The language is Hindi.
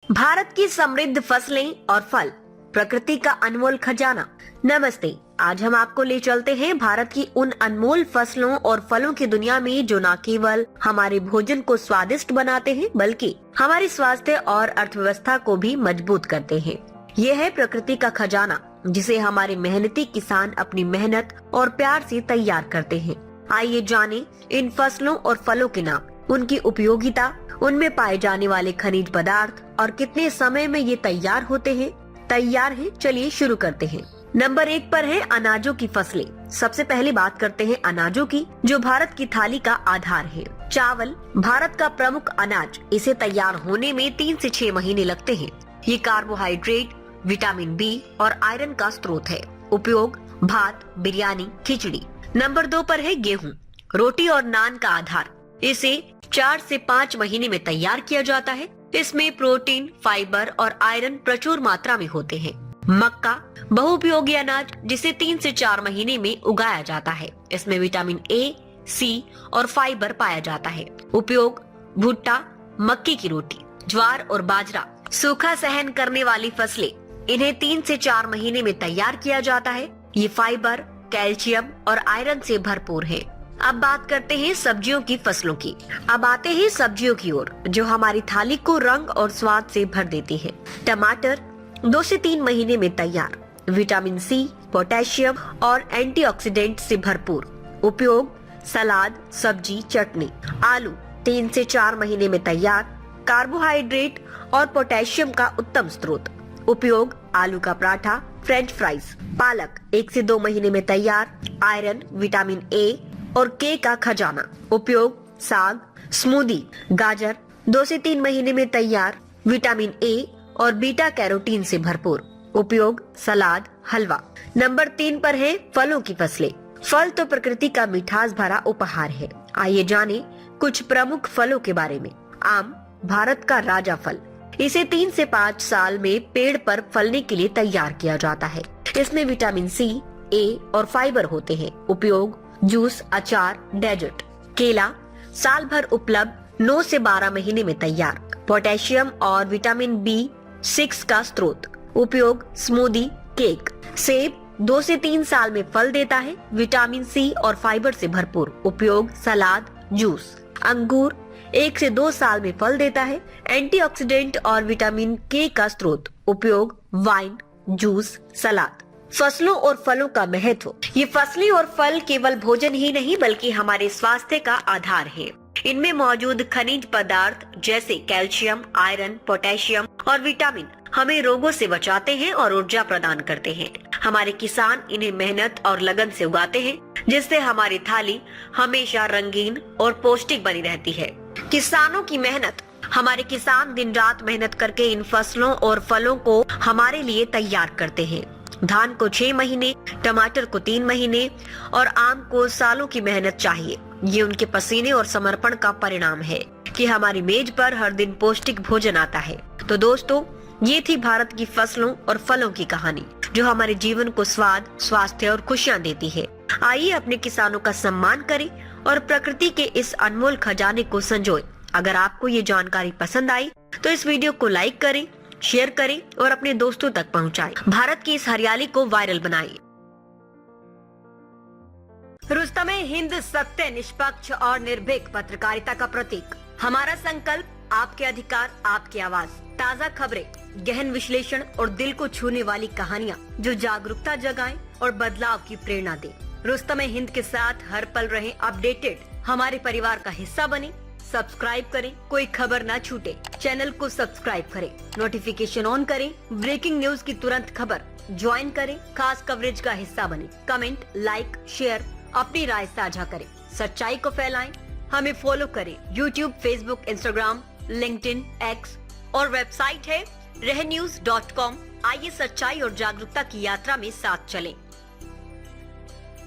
भारत की समृद्ध फसलें और फल, प्रकृति का अनमोल खजाना। नमस्ते, आज हम आपको ले चलते हैं भारत की उन अनमोल फसलों और फलों की दुनिया में जो न केवल हमारे भोजन को स्वादिष्ट बनाते हैं बल्कि हमारे स्वास्थ्य और अर्थव्यवस्था को भी मजबूत करते हैं। ये है प्रकृति का खजाना जिसे हमारे मेहनती किसान अपनी मेहनत और प्यार से तैयार करते हैं। आइए जानें इन फसलों और फलों के नाम, उनकी उपयोगिता, उनमें पाए जाने वाले खनिज पदार्थ और कितने समय में ये तैयार होते हैं। तैयार हैं? चलिए शुरू करते हैं। नंबर 1 पर है अनाजों की फसलें। सबसे पहले बात करते हैं अनाजों की, जो भारत की थाली का आधार है। चावल भारत का प्रमुख अनाज, इसे तैयार होने में 3 से 6 महीने लगते हैं। ये कार्बोहाइड्रेट, विटामिन बी और आयरन का स्रोत है। उपयोग भात, बिरयानी, खिचड़ी। नंबर 2 पर है गेहूं, रोटी और नान का आधार। इसे 4 से 5 महीने में तैयार किया जाता है। इसमें प्रोटीन, फाइबर और आयरन प्रचुर मात्रा में होते हैं। मक्का बहुउपयोगी अनाज, जिसे 3 से 4 महीने में उगाया जाता है। इसमें विटामिन ए, सी और फाइबर पाया जाता है। उपयोग भुट्टा, मक्की की रोटी। ज्वार और बाजरा सूखा सहन करने वाली फसलें, इन्हें 3 से 4 महीने में तैयार किया जाता है। ये फाइबर, कैल्शियम और आयरन से भरपूर है। अब बात करते हैं सब्जियों की फसलों की। अब आते हैं सब्जियों की ओर, जो हमारी थाली को रंग और स्वाद से भर देती है। टमाटर 2 से 3 महीने में तैयार, विटामिन सी, पोटेशियम और एंटीऑक्सीडेंट से भरपूर। उपयोग सलाद, सब्जी, चटनी। आलू 3 से 4 महीने में तैयार, कार्बोहाइड्रेट और पोटेशियम का उत्तम स्रोत। उपयोग आलू का पराठा, फ्रेंच फ्राइज। पालक 1 से 2 महीने में तैयार, आयरन, विटामिन ए और के का खजाना। उपयोग साग, स्मूदी। गाजर 2 से 3 महीने में तैयार, विटामिन ए और बीटा कैरोटीन से भरपूर। उपयोग सलाद, हलवा। नंबर 3 पर है फलों की फसलें। फल तो प्रकृति का मिठास भरा उपहार है। आइए जाने कुछ प्रमुख फलों के बारे में। आम भारत का राजा फल, इसे 3 से 5 साल में पेड़ पर फलने के लिए तैयार किया जाता है। इसमें विटामिन सी, ए और फाइबर होते हैं। उपयोग जूस, अचार, डेजर्ट। केला साल भर उपलब्ध, 9 से 12 महीने में तैयार, पोटेशियम और विटामिन B6 का स्रोत। उपयोग स्मूदी, केक। सेब 2 से 3 साल में फल देता है, विटामिन सी और फाइबर से भरपूर। उपयोग सलाद, जूस। अंगूर 1 से 2 साल में फल देता है, एंटीऑक्सीडेंट और विटामिन के का स्रोत। उपयोग वाइन, जूस, सलाद। फसलों और फलों का महत्व। ये फसलें और फल केवल भोजन ही नहीं बल्कि हमारे स्वास्थ्य का आधार है। इनमें मौजूद खनिज पदार्थ जैसे कैल्शियम, आयरन, पोटेशियम और विटामिन हमें रोगों से बचाते हैं और ऊर्जा प्रदान करते हैं। हमारे किसान इन्हें मेहनत और लगन से उगाते हैं, जिससे हमारी थाली हमेशा रंगीन और पौष्टिक बनी रहती है। किसानों की मेहनत। हमारे किसान दिन रात मेहनत करके इन फसलों और फलों को हमारे लिए तैयार करते हैं। धान को 6 महीने, टमाटर को 3 महीने और आम को सालों की मेहनत चाहिए। ये उनके पसीने और समर्पण का परिणाम है कि हमारी मेज पर हर दिन पौष्टिक भोजन आता है। तो दोस्तों, ये थी भारत की फसलों और फलों की कहानी, जो हमारे जीवन को स्वाद, स्वास्थ्य और खुशियाँ देती है। आइए अपने किसानों का सम्मान करें और प्रकृति के इस अनमोल खजाने को संजोएं। अगर आपको ये जानकारी पसंद आई तो इस वीडियो को लाइक करें, शेयर करें और अपने दोस्तों तक पहुंचाएं। भारत की इस हरियाली को वायरल बनाएं। रुस्तमे-हिंद सत्य, निष्पक्ष और निर्भीक पत्रकारिता का प्रतीक। हमारा संकल्प, आपके अधिकार, आपकी आवाज। ताज़ा खबरें, गहन विश्लेषण और दिल को छूने वाली कहानियाँ जो जागरूकता जगाएं और बदलाव की प्रेरणा दें। रुस्तमे-हिंद के साथ हर पल रहें अपडेटेड। हमारे परिवार का हिस्सा बने। सब्सक्राइब करें, कोई खबर ना छूटे। चैनल को सब्सक्राइब करें, नोटिफिकेशन ऑन करें, ब्रेकिंग न्यूज की तुरंत खबर ज्वाइन करें, खास कवरेज का हिस्सा बने। कमेंट, लाइक, शेयर, अपनी राय साझा करें, सच्चाई को फैलाएं। हमें फॉलो करें, YouTube, Facebook, Instagram, LinkedIn, x और वेबसाइट है रहnews.com। आइए सच्चाई और जागरूकता की यात्रा में साथ चलें।